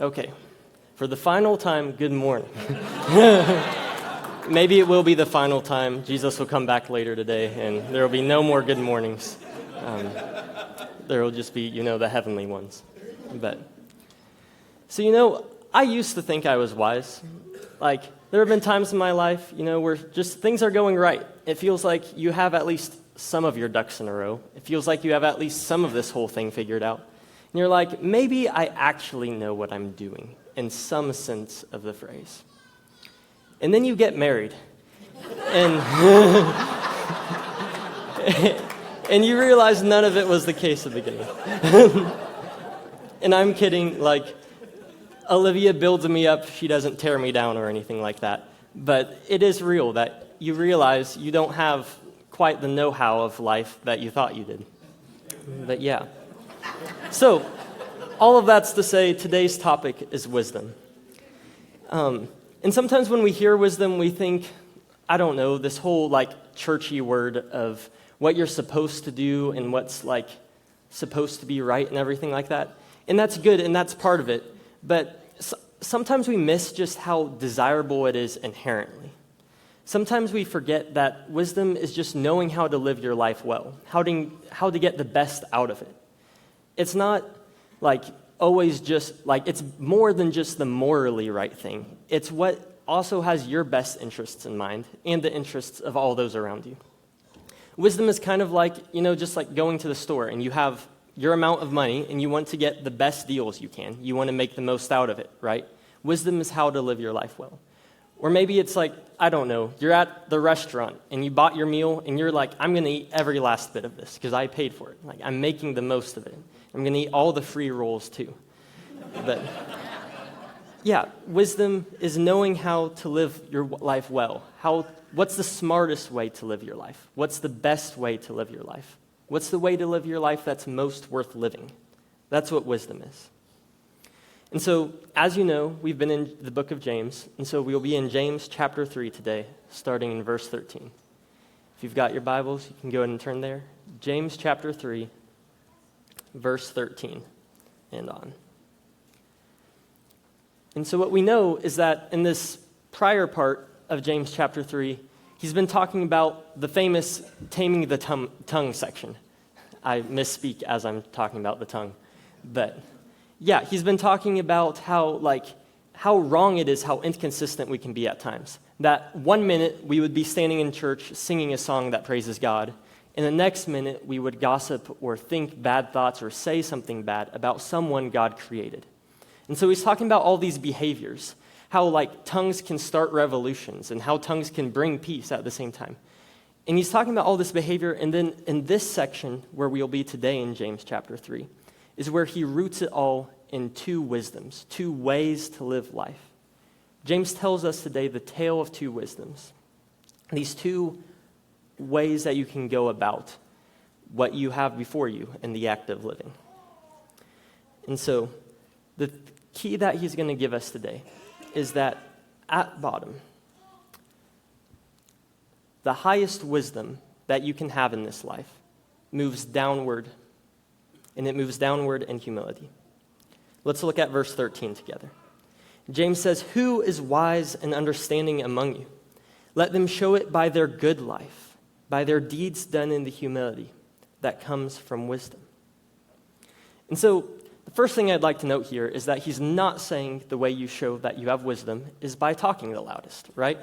Okay, for the final time, good morning. Maybe it will be the final time. Jesus will come back later today, and there will be no more good mornings. There will just be, the heavenly ones. So, I used to think I was wise. Like, there have been times in my life, where just things are going right. It feels like you have at least some of your ducks in a row. It feels like you have at least some of this whole thing figured out. And you're like, maybe I actually know what I'm doing, in some sense of the phrase. And then you get married. And, and you realize none of it was the case at the beginning. And I'm kidding, like, Olivia builds me up. She doesn't tear me down or anything like that. But it is real that you realize you don't have quite the know-how of life that you thought you did. But yeah. So, all of that's to say today's topic is wisdom. And sometimes when we hear wisdom, we think, I don't know, this whole churchy word of what you're supposed to do and what's supposed to be right and everything like that. And that's good and that's part of it. But sometimes we miss just how desirable it is inherently. Sometimes we forget that wisdom is just knowing how to live your life well, how to get the best out of it. It's not always just it's more than just the morally right thing. It's what also has your best interests in mind and the interests of all those around you. Wisdom is kind of just like going to the store and you have your amount of money and you want to get the best deals you can. You want to make the most out of it, right? Wisdom is how to live your life well. Or maybe it's I don't know, you're at the restaurant and you bought your meal and you're like, I'm going to eat every last bit of this because I paid for it. I'm making the most of it. I'm going to eat all the free rolls too. But yeah, wisdom is knowing how to live your life well. What's the smartest way to live your life? What's the best way to live your life? What's the way to live your life that's most worth living? That's what wisdom is. And so, as you know, we've been in the book of James, and so we'll be in James chapter 3 today, starting in verse 13. If you've got your Bibles, you can go ahead and turn there. James chapter 3, verse 13 and on. And so what we know is that in this prior part of James chapter 3, he's been talking about the famous taming the tongue section. I misspeak as I'm talking about the tongue. But yeah, he's been talking about how wrong it is, how inconsistent we can be at times. That 1 minute we would be standing in church singing a song that praises God, and the next minute we would gossip or think bad thoughts or say something bad about someone God created. And so he's talking about all these behaviors, how tongues can start revolutions and how tongues can bring peace at the same time. And he's talking about all this behavior, and then in this section where we'll be today in James chapter 3 is where he roots it all in two wisdoms, two ways to live life. James tells us today the tale of two wisdoms, these two ways that you can go about what you have before you in the act of living. And so the key that he's going to give us today is that at bottom, the highest wisdom that you can have in this life moves downward, and it moves downward in humility. Let's look at verse 13 together. James says, "Who is wise and understanding among you? Let them show it by their good life, by their deeds done in the humility that comes from wisdom." And so the first thing I'd like to note here is that he's not saying the way you show that you have wisdom is by talking the loudest, right?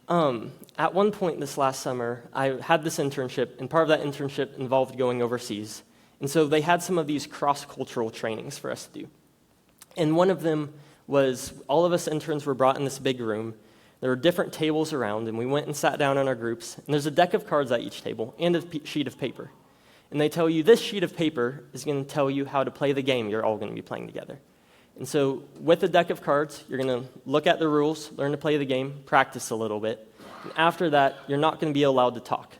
At one point this last summer, I had this internship, and part of that internship involved going overseas. And so they had some of these cross-cultural trainings for us to do. And one of them was all of us interns were brought in this big room. There were different tables around, and we went and sat down in our groups. And there's a deck of cards at each table and a sheet of paper. And they tell you this sheet of paper is going to tell you how to play the game you're all going to be playing together. And so with the deck of cards, you're going to look at the rules, learn to play the game, practice a little bit. And after that, you're not going to be allowed to talk.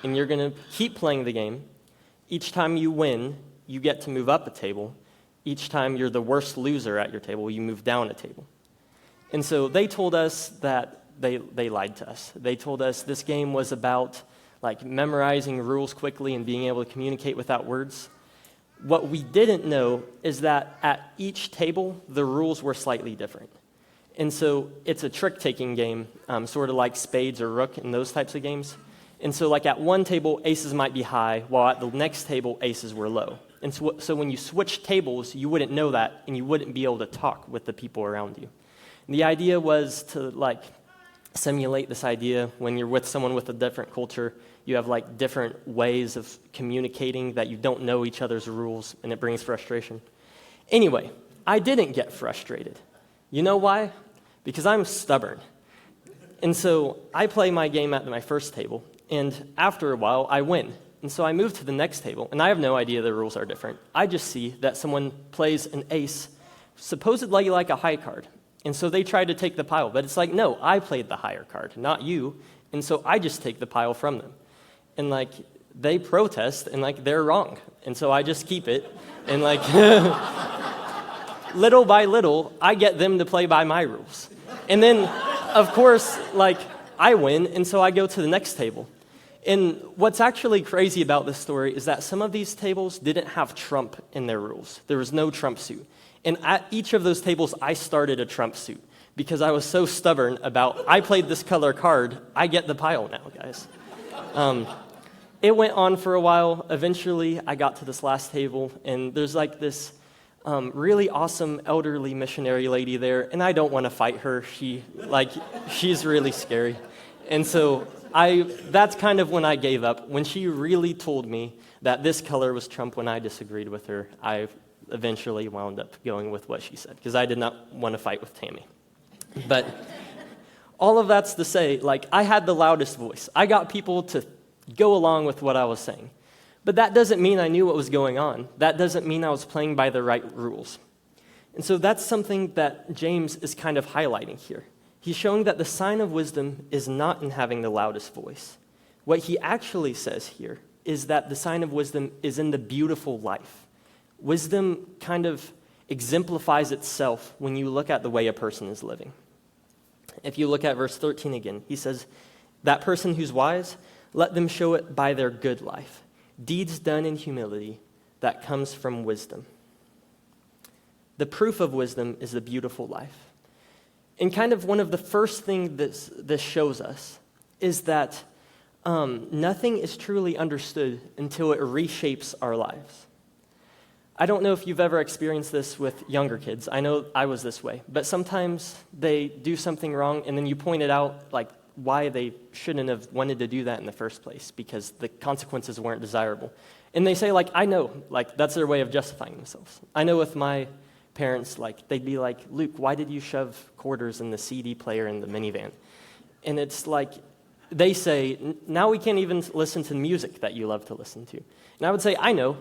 And you're going to keep playing the game. Each time you win, you get to move up a table. Each time you're the worst loser at your table, you move down a table. And so they told us that they lied to us. They told us this game was about memorizing rules quickly and being able to communicate without words. What we didn't know is that at each table, the rules were slightly different. And so it's a trick-taking game, sort of like spades or rook and those types of games. And so like at one table, aces might be high, while at the next table, aces were low. And so when you switch tables, you wouldn't know that, and you wouldn't be able to talk with the people around you. And the idea was to like simulate this idea when you're with someone with a different culture. You have like different ways of communicating that you don't know each other's rules, and it brings frustration. Anyway, I didn't get frustrated. You know why? Because I'm stubborn. And so I play my game at my first table, and after a while, I win. And so I move to the next table, and I have no idea the rules are different. I just see that someone plays an ace, supposedly like a high card. And so they try to take the pile, but it's like, no, I played the higher card, not you. And so I just take the pile from them. And like, they protest, and like, they're wrong. And so I just keep it. And like, little by little, I get them to play by my rules. And then, of course, like, I win, and so I go to the next table. And what's actually crazy about this story is that some of these tables didn't have trump in their rules. There was no trump suit. And at each of those tables, I started a trump suit because I was so stubborn about, I played this color card, I get the pile now, guys. It went on for a while. Eventually, I got to this last table, and there's like this really awesome elderly missionary lady there, and I don't want to fight her. She's really scary. And so that's kind of when I gave up. When she really told me that this color was trump when I disagreed with her, I eventually wound up going with what she said, because I did not want to fight with Tammy. But all of that's to say, like, I had the loudest voice. I got people to go along with what I was saying. But that doesn't mean I knew what was going on. That doesn't mean I was playing by the right rules. And so that's something that James is kind of highlighting here. He's showing that the sign of wisdom is not in having the loudest voice. What he actually says here is that the sign of wisdom is in the beautiful life. Wisdom kind of exemplifies itself when you look at the way a person is living. If you look at verse 13 again, he says, that person who's wise, let them show it by their good life, deeds done in humility that comes from wisdom. The proof of wisdom is the beautiful life. And kind of one of the first things this shows us is that nothing is truly understood until it reshapes our lives. I don't know if you've ever experienced this with younger kids. I know I was this way. But sometimes they do something wrong, and then you point it out, like, why they shouldn't have wanted to do that in the first place, because the consequences weren't desirable. And they say, like, I know, like, that's their way of justifying themselves. I know with my parents, like, they'd be like, Luke, why did you shove quarters in the CD player in the minivan? And it's like, they say, now we can't even listen to music that you love to listen to. And I would say, I know.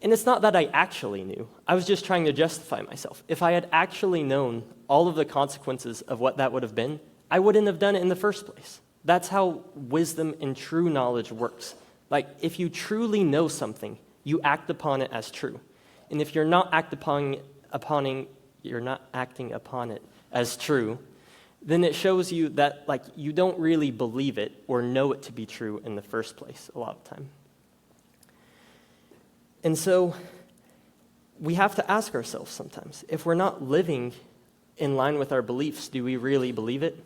And it's not that I actually knew. I was just trying to justify myself. If I had actually known all of the consequences of what that would have been, I wouldn't have done it in the first place. That's how wisdom and true knowledge works. Like, if you truly know something, you act upon it as true. And if you're not acting upon it as true, then it shows you that, like, you don't really believe it or know it to be true in the first place a lot of the time. And so we have to ask ourselves sometimes, if we're not living in line with our beliefs, do we really believe it?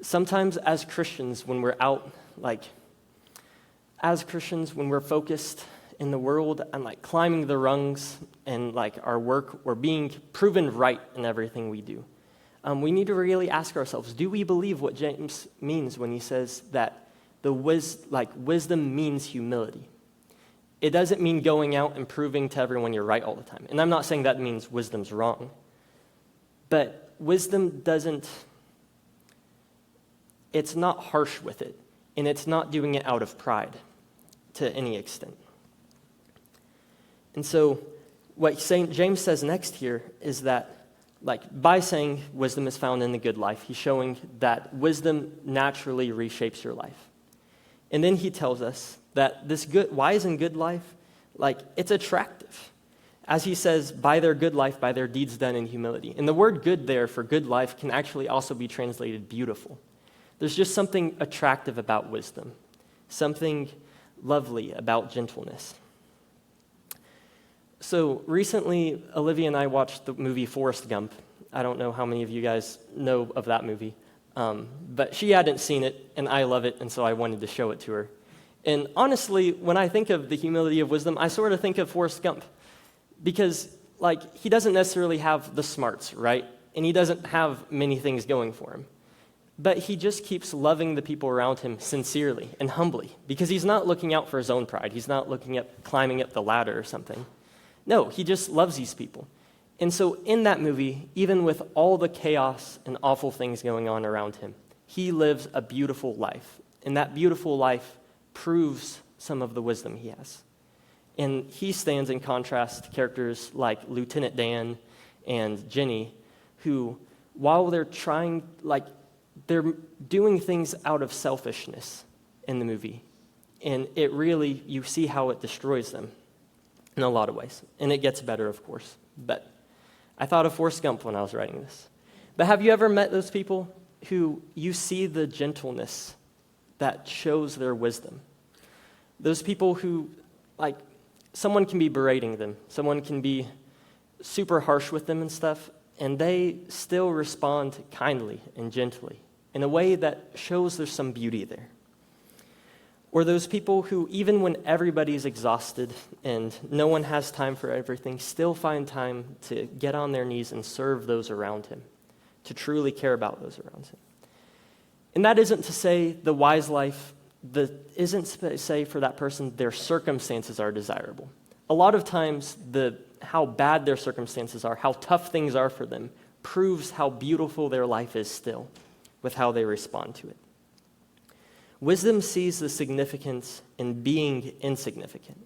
Sometimes as Christians, when we're out, when we're focused in the world and like climbing the rungs in like our work or being proven right in everything we do, we need to really ask ourselves, do we believe what James means when he says that wisdom means humility? It doesn't mean going out and proving to everyone you're right all the time. And I'm not saying that means wisdom's wrong. But wisdom it's not harsh with it. And it's not doing it out of pride to any extent. And so what James says next here is that, by saying wisdom is found in the good life, he's showing that wisdom naturally reshapes your life. And then he tells us that this wise and good life, it's attractive. As he says, by their good life, by their deeds done in humility. And the word good there for good life can actually also be translated beautiful. There's just something attractive about wisdom, something lovely about gentleness. So recently, Olivia and I watched the movie Forrest Gump. I don't know how many of you guys know of that movie, but she hadn't seen it, and I love it, and so I wanted to show it to her. And honestly, when I think of the humility of wisdom, I sort of think of Forrest Gump, because he doesn't necessarily have the smarts, right? And he doesn't have many things going for him. But he just keeps loving the people around him sincerely and humbly, because he's not looking out for his own pride. He's not looking at climbing up the ladder or something. No, he just loves these people. And so in that movie, even with all the chaos and awful things going on around him, he lives a beautiful life. And that beautiful life proves some of the wisdom he has. And he stands in contrast to characters like Lieutenant Dan and Jenny, who, while they're they're doing things out of selfishness in the movie. And it really, you see how it destroys them in a lot of ways. And it gets better, of course. But I thought of Forrest Gump when I was writing this. But have you ever met those people who you see the gentleness that shows their wisdom? Those people who, someone can be berating them. Someone can be super harsh with them and stuff, and they still respond kindly and gently in a way that shows there's some beauty there. Or those people who, even when everybody's exhausted and no one has time for everything, still find time to get on their knees and serve those around him, to truly care about those around him. And that isn't to say the wise life, isn't to say for that person their circumstances are desirable. A lot of times, how bad their circumstances are, how tough things are for them, proves how beautiful their life is still with how they respond to it. Wisdom sees the significance in being insignificant.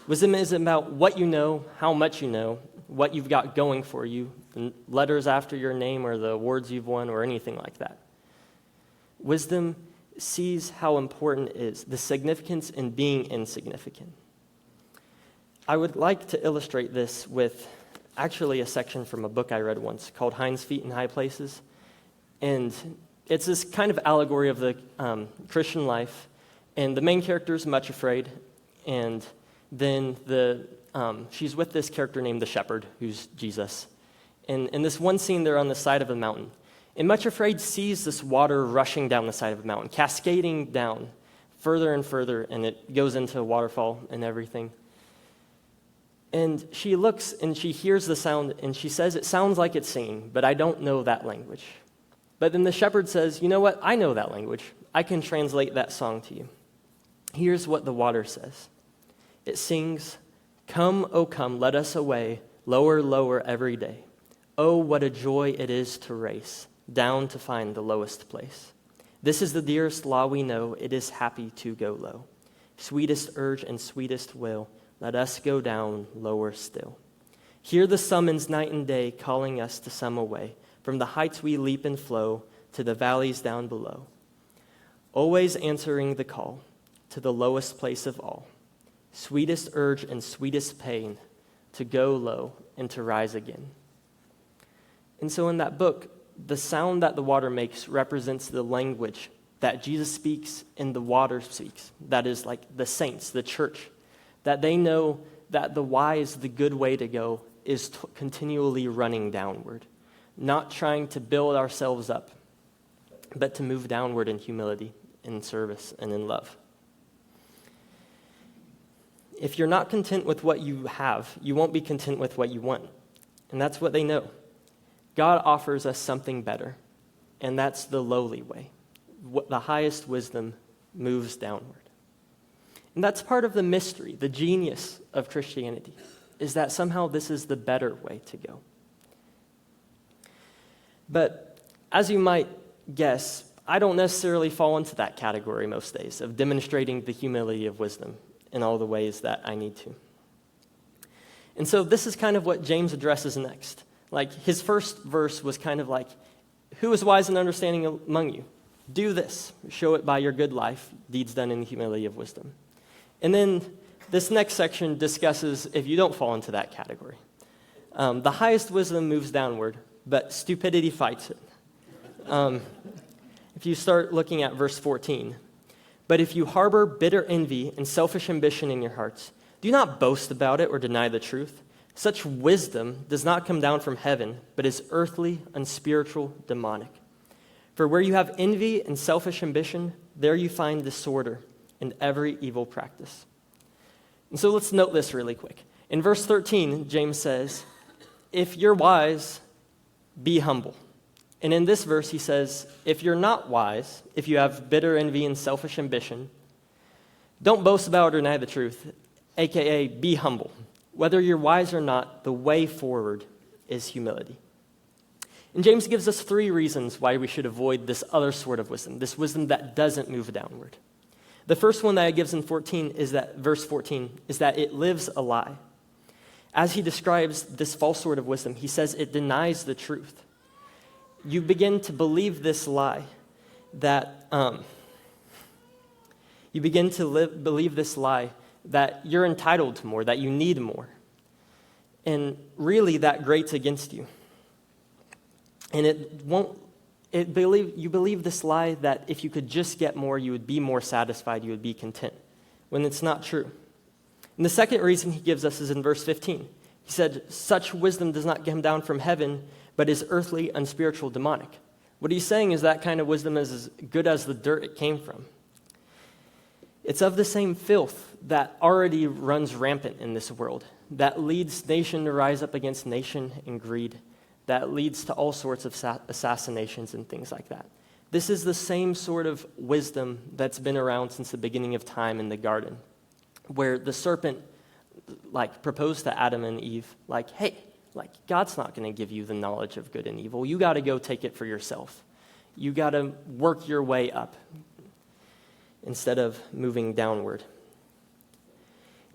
Wisdom isn't about what you know, how much you know, what you've got going for you, the letters after your name or the awards you've won or anything like that. Wisdom sees how important it is, the significance in being insignificant. I would like to illustrate this with actually a section from a book I read once called Hinds' Feet in High Places. And it's this kind of allegory of the Christian life. And the main character is much afraid. And then she's with this character named the shepherd, who's Jesus. And in this one scene, they're on the side of a mountain. And much afraid sees this water rushing down the side of a mountain, cascading down further and further, and it goes into a waterfall and everything. And she looks and she hears the sound, and she says, "It sounds like it's singing, but I don't know that language." But then the shepherd says, "You know what? I know that language. I can translate that song to you." Here's what the water says. It sings, "Come, O come, let us away, lower, lower every day. Oh, what a joy it is to race, down to find the lowest place. This is the dearest law we know, it is happy to go low. Sweetest urge and sweetest will, let us go down lower still. Hear the summons night and day, calling us to some away. From the heights we leap and flow, to the valleys down below. Always answering the call, to the lowest place of all. Sweetest urge and sweetest pain, to go low and to rise again." And so in that book, the sound that the water makes represents the language that Jesus speaks and the water speaks. That is like the saints, the church, that they know that the wise, the good way to go is continually running downward, not trying to build ourselves up, but to move downward in humility, in service, and in love. If you're not content with what you have, you won't be content with what you want. And that's what they know. God offers us something better, and that's the lowly way. The highest wisdom moves downward. And that's part of the mystery, the genius of Christianity, is that somehow this is the better way to go. But as you might guess, I don't necessarily fall into that category most days of demonstrating the humility of wisdom in all the ways that I need to. And so this is kind of what James addresses next. His first verse was kind of like, "Who is wise and understanding among you? Do this. Show it by your good life, deeds done in the humility of wisdom." And then this next section discusses if you don't fall into that category. The highest wisdom moves downward, but stupidity fights it. If you start looking at verse 14, "But if you harbor bitter envy and selfish ambition in your hearts, do not boast about it or deny the truth. Such wisdom does not come down from heaven, but is earthly, unspiritual, demonic. For where you have envy and selfish ambition, there you find disorder and every evil practice. And so let's note this really quick. In verse 13, James says, if you're wise, be humble. And in this verse, he says, if you're not wise, if you have bitter envy and selfish ambition, don't boast about or deny the truth, aka be humble. Whether you're wise or not, the way forward is humility. And James gives us 3 reasons why we should avoid this other sort of wisdom, this wisdom that doesn't move downward. The first one that he gives in verse 14, is that it lives a lie. As he describes this false sort of wisdom, he says it denies the truth. You begin to believe this lie that believe this lie that you're entitled to more, that you need more. And really that grates against you. And you believe this lie that if you could just get more, you would be more satisfied, you would be content, when it's not true. And the second reason he gives us is in verse 15. He said, such wisdom does not come down from heaven, but is earthly, unspiritual, demonic. What he's saying is that kind of wisdom is as good as the dirt it came from. It's of the same filth that already runs rampant in this world, that leads nation to rise up against nation in greed, that leads to all sorts of assassinations and things like that. This is the same sort of wisdom that's been around since the beginning of time in the garden, where the serpent proposed to Adam and Eve, hey, God's not going to give you the knowledge of good and evil. You got to go take it for yourself. You got to work your way up instead of moving downward.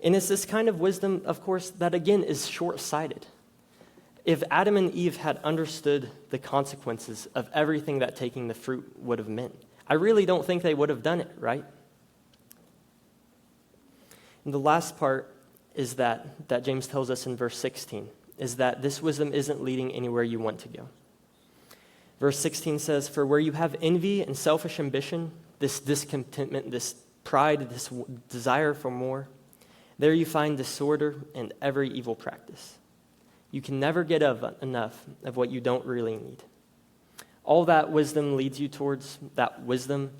And it's this kind of wisdom, of course, that again is short-sighted. If Adam and Eve had understood the consequences of everything that taking the fruit would have meant, I really don't think they would have done it, right? And the last part is that James tells us in verse 16, is that this wisdom isn't leading anywhere you want to go. Verse 16 says, for where you have envy and selfish ambition, this discontentment, this pride, this desire for more, there you find disorder and every evil practice. You can never get enough of what you don't really need. All that wisdom leads you towards, that wisdom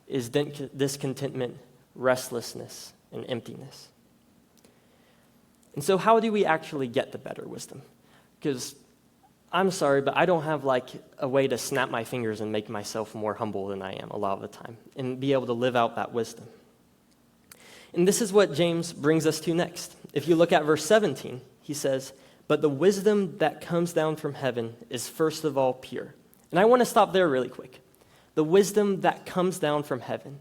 is discontentment, restlessness, and emptiness. And so how do we actually get the better wisdom? Because I'm sorry, but I don't have a way to snap my fingers and make myself more humble than I am a lot of the time and be able to live out that wisdom. And this is what James brings us to next. If you look at verse 17, he says, but the wisdom that comes down from heaven is first of all pure. And I want to stop there really quick. The wisdom that comes down from heaven.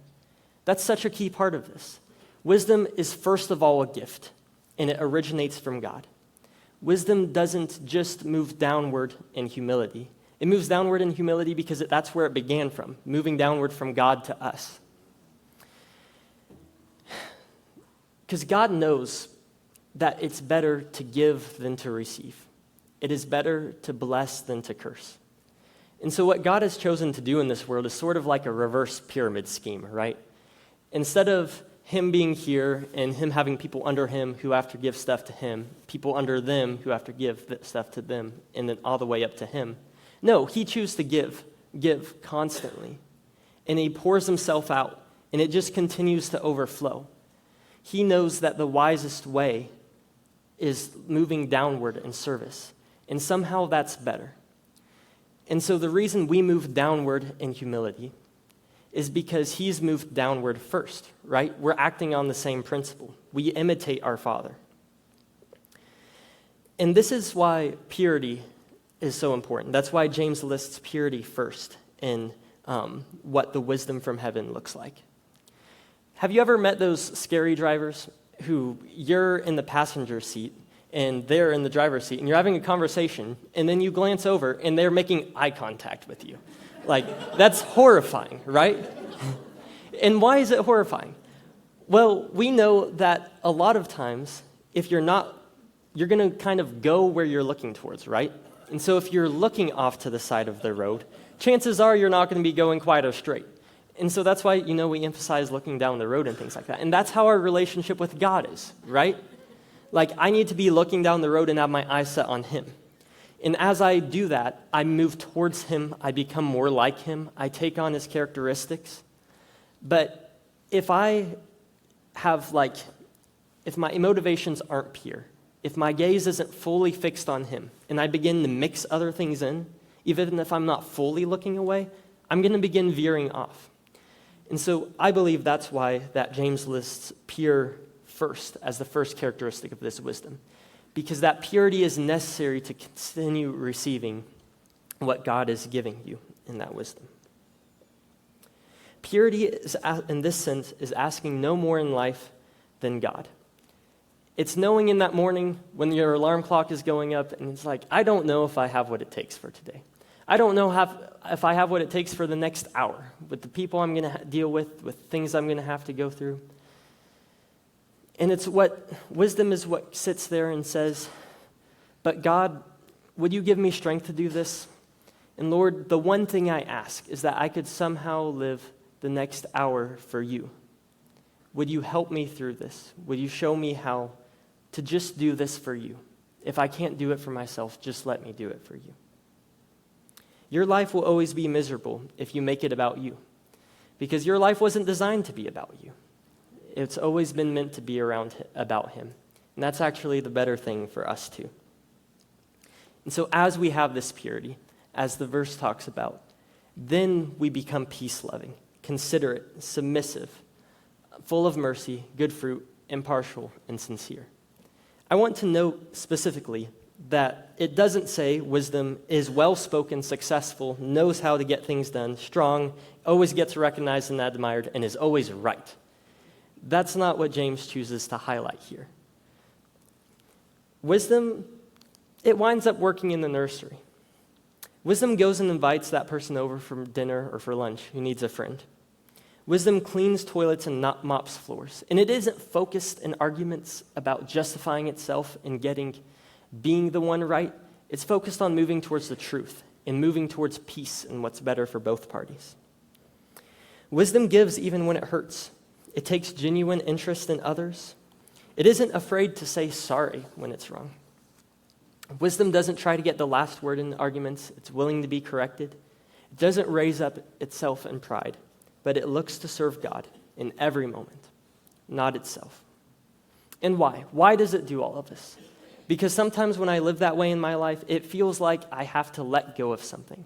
That's such a key part of this. Wisdom is first of all a gift, and it originates from God. Wisdom doesn't just move downward in humility. It moves downward in humility because that's where it began from, moving downward from God to us. Because God knows that it's better to give than to receive. It is better to bless than to curse. And so what God has chosen to do in this world is sort of like a reverse pyramid scheme, right? Instead of him being here and him having people under him who have to give stuff to him, people under them who have to give stuff to them, and then all the way up to him. No, he chooses to give constantly. And he pours himself out, and it just continues to overflow. He knows that the wisest way is moving downward in service, and somehow that's better. And so the reason we move downward in humility is because he's moved downward first, right? We're acting on the same principle. We imitate our Father. And this is why purity is so important. That's why James lists purity first in what the wisdom from heaven looks like. Have you ever met those scary drivers who you're in the passenger seat and they're in the driver's seat and you're having a conversation and then you glance over and they're making eye contact with you? That's horrifying, right? And why is it horrifying? Well, we know that a lot of times, if you're not, you're going to kind of go where you're looking towards, right? And so if you're looking off to the side of the road, chances are you're not going to be going quite as straight. And so that's why, we emphasize looking down the road and things like that. And that's how our relationship with God is, right? Like, I need to be looking down the road and have my eyes set on him. And as I do that, I move towards him. I become more like him. I take on his characteristics. But if I have, if my motivations aren't pure, if my gaze isn't fully fixed on him, and I begin to mix other things in, even if I'm not fully looking away, I'm going to begin veering off. And so I believe that's why that James lists pure first as the first characteristic of this wisdom, because that purity is necessary to continue receiving what God is giving you in that wisdom. Purity, is, in this sense, is asking no more in life than God. It's knowing in that morning when your alarm clock is going up and it's like, I don't know if I have what it takes for today. I don't know if I have what it takes for the next hour with the people I'm going to deal with things I'm going to have to go through. And it's what, wisdom is what sits there and says, but God, would you give me strength to do this? And Lord, the one thing I ask is that I could somehow live the next hour for you. Would you help me through this? Would you show me how to just do this for you? If I can't do it for myself, just let me do it for you. Your life will always be miserable if you make it about you, because your life wasn't designed to be about you. It's always been meant to be about him. And that's actually the better thing for us too. And so as we have this purity, as the verse talks about, then we become peace-loving, considerate, submissive, full of mercy, good fruit, impartial, and sincere. I want to note specifically that it doesn't say wisdom is well-spoken, successful, knows how to get things done, strong, always gets recognized and admired, and is always right. That's not what James chooses to highlight here. Wisdom, it winds up working in the nursery. Wisdom goes and invites that person over for dinner or for lunch who needs a friend. Wisdom cleans toilets and mops floors. And it isn't focused in arguments about justifying itself and being the one right. It's focused on moving towards the truth and moving towards peace and what's better for both parties. Wisdom gives even when it hurts. It takes genuine interest in others. It isn't afraid to say sorry when it's wrong. Wisdom doesn't try to get the last word in arguments. It's willing to be corrected. It doesn't raise up itself in pride, but it looks to serve God in every moment, not itself. And why? Why does it do all of this? Because sometimes when I live that way in my life, it feels like I have to let go of something.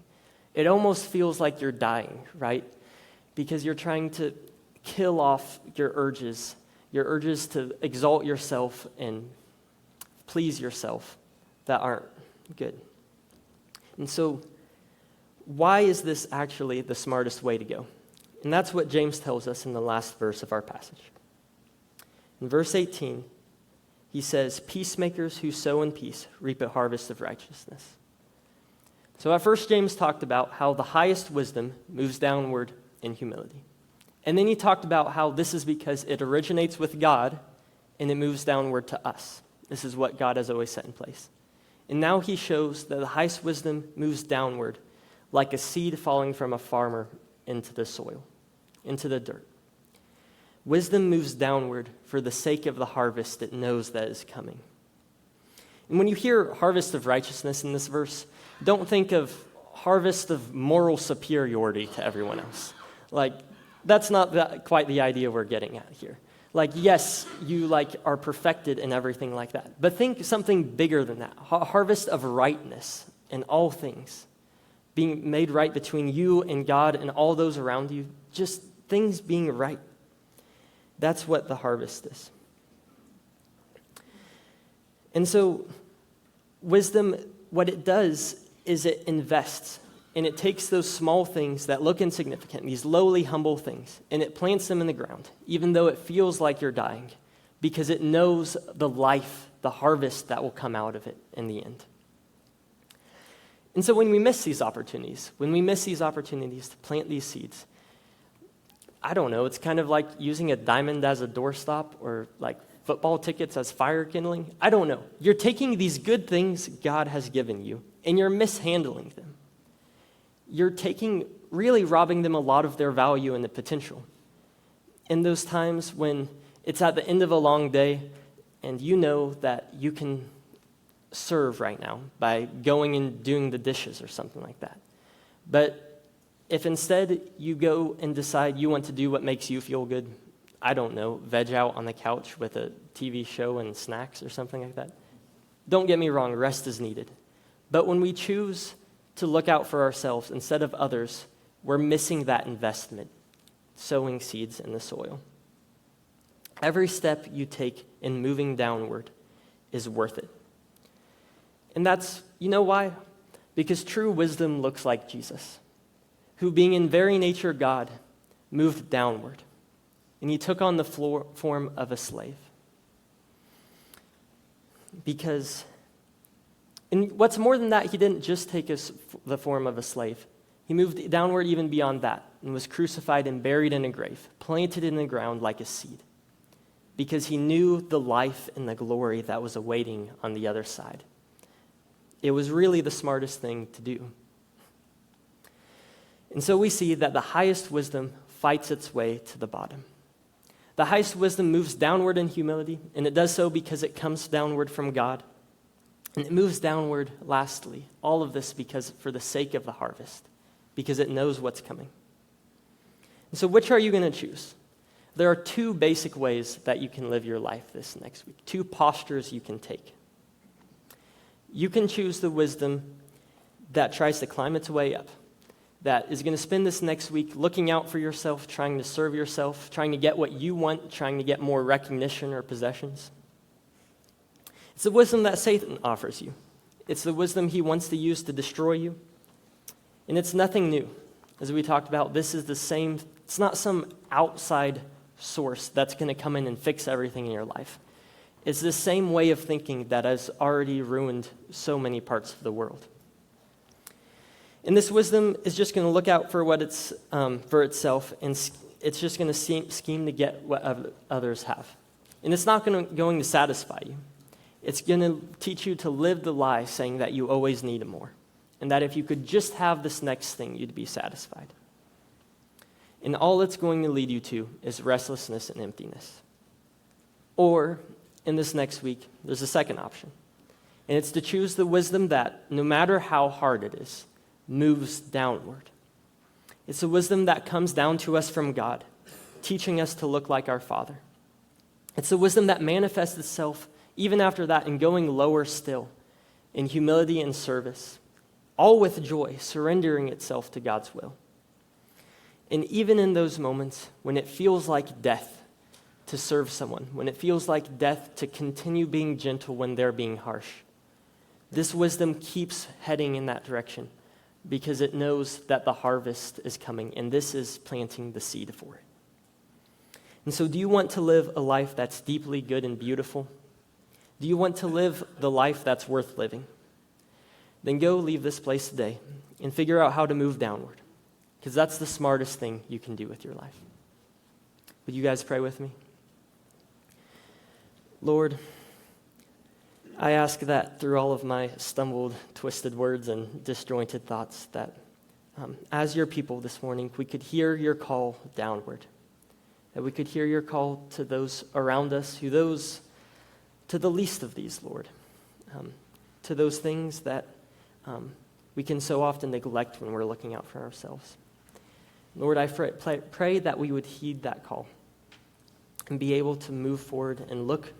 It almost feels like you're dying, right? Because you're trying to kill off your urges to exalt yourself and please yourself that aren't good. And so, why is this actually the smartest way to go? And that's what James tells us in the last verse of our passage. In verse 18, he says, peacemakers who sow in peace reap a harvest of righteousness. So at first, James talked about how the highest wisdom moves downward in humility. And then he talked about how this is because it originates with God and it moves downward to us. This is what God has always set in place. And now he shows that the highest wisdom moves downward like a seed falling from a farmer into the soil, into the dirt. Wisdom moves downward for the sake of the harvest it knows that is coming. And when you hear harvest of righteousness in this verse, don't think of harvest of moral superiority to everyone else. That's not quite the idea we're getting at here. Yes, you are perfected and everything like that. But think something bigger than that. Harvest of rightness in all things. Being made right between you and God and all those around you. Just things being right. That's what the harvest is. And so, wisdom, what it does is it invests. And it takes those small things that look insignificant, these lowly, humble things, and it plants them in the ground, even though it feels like you're dying, because it knows the life, the harvest that will come out of it in the end. And so when we miss these opportunities to plant these seeds, I don't know, it's kind of like using a diamond as a doorstop or football tickets as fire kindling. I don't know. You're taking these good things God has given you, and you're mishandling them. You're really robbing them a lot of their value and the potential. In those times when it's at the end of a long day and you know that you can serve right now by going and doing the dishes or something like that. But if instead you go and decide you want to do what makes you feel good, I don't know, veg out on the couch with a TV show and snacks or something like that. Don't get me wrong, rest is needed. But when we choose to look out for ourselves instead of others, we're missing that investment, sowing seeds in the soil. Every step you take in moving downward is worth it. And you know why? Because true wisdom looks like Jesus, who being in very nature God, moved downward. And he took on the form of a slave. And what's more than that, he didn't just take the form of a slave. He moved downward even beyond that and was crucified and buried in a grave, planted in the ground like a seed, because he knew the life and the glory that was awaiting on the other side. It was really the smartest thing to do. And so we see that the highest wisdom fights its way to the bottom. The highest wisdom moves downward in humility, and it does so because it comes downward from God. And it moves downward, lastly, all of this because for the sake of the harvest, because it knows what's coming. And so which are you going to choose? There are two basic ways that you can live your life this next week, two postures you can take. You can choose the wisdom that tries to climb its way up, that is going to spend this next week looking out for yourself, trying to serve yourself, trying to get what you want, trying to get more recognition or possessions. It's the wisdom that Satan offers you. It's the wisdom he wants to use to destroy you. And it's nothing new. As we talked about, this is the same, it's not some outside source that's going to come in and fix everything in your life. It's the same way of thinking that has already ruined so many parts of the world. And this wisdom is just going to look out for for itself, and it's just going to scheme to get what others have. And it's not going to satisfy you. It's going to teach you to live the lie saying that you always need more, and that if you could just have this next thing, you'd be satisfied. And all it's going to lead you to is restlessness and emptiness. Or, in this next week, there's a second option. And it's to choose the wisdom that, no matter how hard it is, moves downward. It's the wisdom that comes down to us from God, teaching us to look like our Father. It's the wisdom that manifests itself even after that in going lower still, in humility and service, all with joy, surrendering itself to God's will. And even in those moments when it feels like death to serve someone, when it feels like death to continue being gentle when they're being harsh, this wisdom keeps heading in that direction because it knows that the harvest is coming, and this is planting the seed for it. And so do you want to live a life that's deeply good and beautiful? Do you want to live the life that's worth living? Then go leave this place today and figure out how to move downward, because that's the smartest thing you can do with your life. Would you guys pray with me? Lord, I ask that through all of my stumbled, twisted words and disjointed thoughts, that as your people this morning, we could hear your call downward, that we could hear your call to those around us, to the least of these, Lord, to those things that we can so often neglect when we're looking out for ourselves. Lord, I pray that we would heed that call and be able to move forward and look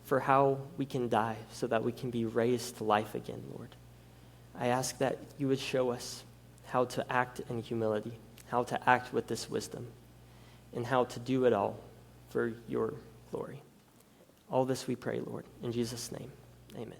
for how we can die so that we can be raised to life again, Lord. I ask that you would show us how to act in humility, how to act with this wisdom, and how to do it all for your glory. All this we pray, Lord. In Jesus' name, amen.